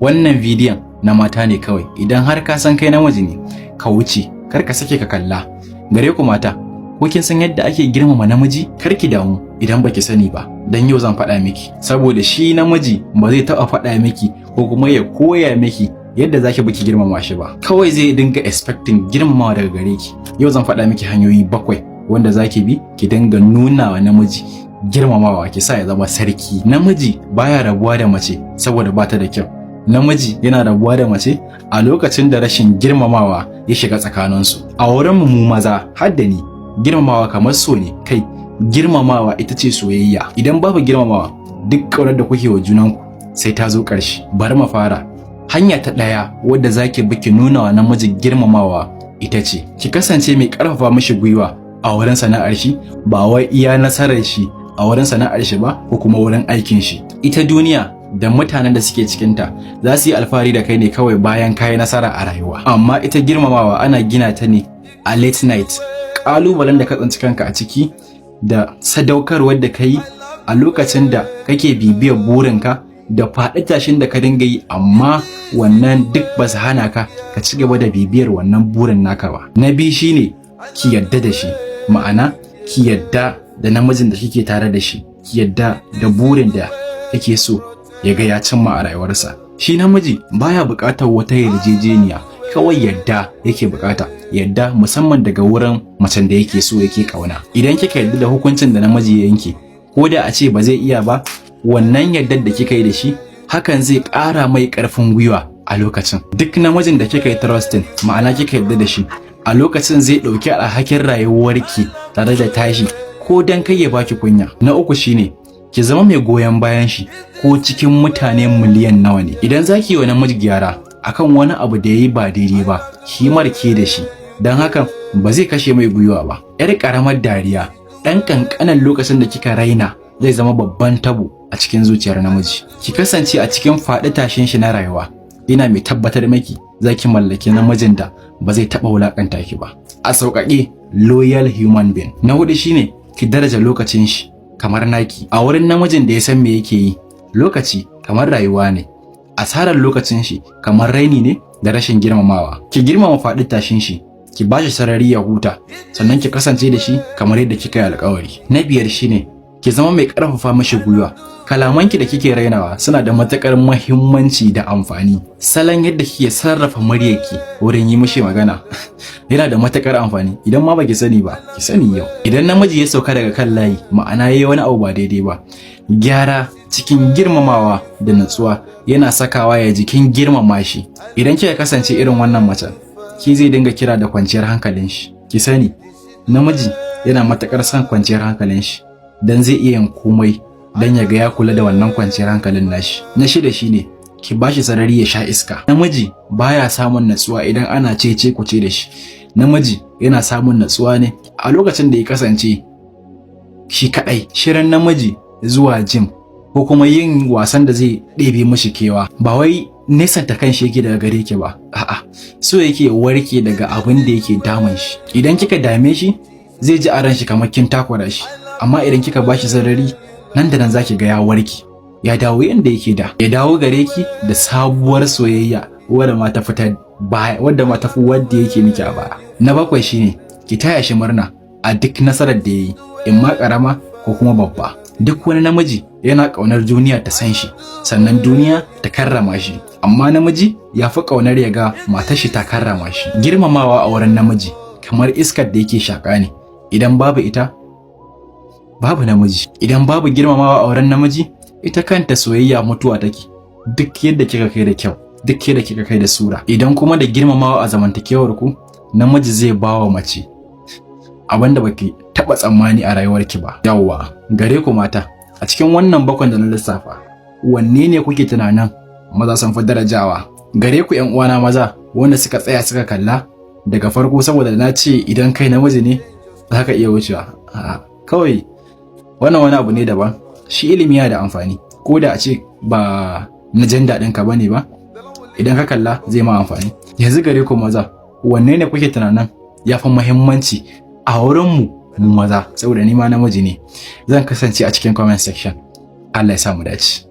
Wannan bidiyon na mata ne kawai, idan har ka san kai namiji ne ka wuce, kar ka sake ka kalla. Gare ku mata, ko kin san yadda ake girmama namiji? Kar ki damu idan baki sani ba, dan yau zan faɗa miki, saboda shi namiji ba zai taɓa faɗa miki ko kuma ya koya miki yadda zaki baki girmama shi ba, kawai zai dinga expecting girmamawa daga gare ki. Yau zan faɗa miki hanyoyi 7 wanda zaki bi ki dinga nuna wa namiji girmamawa, ki sa ya zama sarki. Namiji baya rabuwa da mace saboda bata da kyau. Namiji yana rabuwa da mace a lokacin da rashin girmamawa ya shiga tsakaninsu. A wurin mu maza har da ni, girmamawa kamar so ne, kai girmamawa ita ce soyayya. Idan babu girmamawa, duk ƙaunar da kuke wa junanku sai ta zo ƙarshe. Bari mu fara. Hanya ta ɗaya wadda zaki bi ki nuna wa namiji girmamawa ita ce ki kasance mai ƙarfafa mishi gwiwa a wurin sana'ar shi, ba wai iya nasarar shi a wurin sana'ar shi ba ko kuma wurin aikin shi. Ita duniya da mutanen da suke cikinta za su yi alfahari da kai ne kawai bayan kayi nasara a rayuwa, amma ita girmamawa ana gina ta ne a late night. Ƙalubalen da ka tsinci kanka a ciki da sadaukarwar da ka yi a lokacin da kake bibiyar burinka da faɗi tashin da ka dinga yi, amma wannan duk ba su hana ka ka ci gaba da bibiyar wannan burin naka ba. Na biyu shine ki yadda da shi, ma'ana ki yadda da namijin da kike tare da shi, ki yadda da burin da kake so ya ga ya cimma a rayuwarsa. Shi namiji baya buƙatar wata yarjejeniya, kawai yadda yake buƙata, yadda musamman daga wurin macen da yake so yake ƙauna. Idan kika yadda da hukuncin da namiji ya yanke, ko da a ce ba zai iya ba, wannan yaddar da kika yi da shi hakan zai ƙara mai ƙarfin gwiwa a lokacin. Duk namijin da kika yi trusting, ma'ana kika yadda da shi, a lokacin zai ɗauki alhakin rayuwarki tare da tashi, ko dan kai ya baki kunya. Na uku shine ki zama mai goyon bayan shi ko cikin mutane miliyan nawa ne. Idan zaki yi wa namiji gyara akan wani abu da yayi ba daidai ba, ki marke da shi, dan hakan ba zai kashe mai gwiwa ba. Yar karamar dariya, dan kankanan lokacin da kika raina zai zama babban tabo a cikin zuciyar namiji. Ki kasance a cikin faɗi tashin shi na rayuwa. Ina mai tabbatar miki zaki mallaki namijin da ba zai taɓa wulakanta ki ba. A sauƙaƙe, loyal human being. Na hudu shine ki daraja lokacin shi kamar naki. A wurin namijin da ya san me yake yi, lokaci kamar rayuwa ne. Asarar lokacin shi kamar raini ne da rashin girmamawa. Ki girmama faɗi tashin shi, ki bashi sarari ya huta, sannan ki kasance da shi kamar yadda kika yi alƙawari. Na biyar shine ki zama mai ƙarfafa mashi gwiwa. Kalamanki da kike rainawa suna da matuƙar muhimmanci da amfani. Salon yadda kike sarrafa muryarki wurin yi mishi magana yana da matuƙar amfani. Idan ma baki sani ba, ki sani yau. Idan namiji ya sauka daga kan layi, ma'ana yayi wani abu ba daidai ba, gyara cikin girmamawa da natsuwa yana sakawa ya jikin girmama shi. Idan kika kasance irin wannan macen, ki zai dinga kira da kwanciyar hankalin shi. Ki sani namiji yana matuƙar son kwanciyar hankalin shi, dan zai iya yin komai dan ya ga ya kula da wannan kwanciyar hankalin nashi. Na shida shine ki bashi sarari ya sha iska. Namiji baya samun natsuwa idan ana cece kuce da shi. Namiji yana samun natsuwa ne a lokacin da ya kasance shi kadai. Shirin namiji zuwa gym ko kuma yin wasan da zai ɗebe mishi kewa, ba wai nesanta kanshi yake daga gare ki ba, a'a, so yake warke daga abin da yake damun shi. Idan kika dame shi, zai ji a ran shi kamar kin takura shi, amma idan kika bashi sarari, nan da nan zaki ga ya warke, ya dawo yanda yake da, ya dawo gare ki da sabuwar soyayya wadda ma ta fita baya, wadda ma ta fi wadda yake miki a baya. Na 7 shine ki taya shi murna a duk nasarar da yayi, in ma karama ko kuma babba. Duk wani namiji yana ƙaunar duniya ta san shi, sannan duniya ta karrama shi, amma namiji ya fi ƙaunar ya ga matar shi ta karrama shi. Girmamawa a wurin namiji kamar iskar da yake shaƙa ne, idan babu ita babu namiji. Idan babu girmamawa a wurin namiji, ita kanta soyayya mutuwa take. Duk yadda kika kai da kyau, duk yadda kika kai da sura, idan kuma da girmamawa a zamantakewar ku, namiji zai bawa mace abinda baki taba tsammani a rayuwarki ba. Yawwa, gare ku mata, a cikin wannan 7 da na lissafa, wanne ne kuke tunanin maza sun fi darajawa? Gare ku ƴan uwana maza wanda suka tsaya suka kalla daga farko, saboda na ce idan kai namiji ne za ka iya wucewa. Kawai wannan wani abu ne daban. Shi ilimi yana da amfani, ko da a ce ba na jin daɗin ka bane ba, idan ka kalla zai ma amfani. Yanzu gare ku maza, wanne ne kuke tunanin ya fi muhimmanci a wurin mu maza? Saboda ni ma namiji ne. Zan kasance a cikin comment section. Allah ya sa mu dace.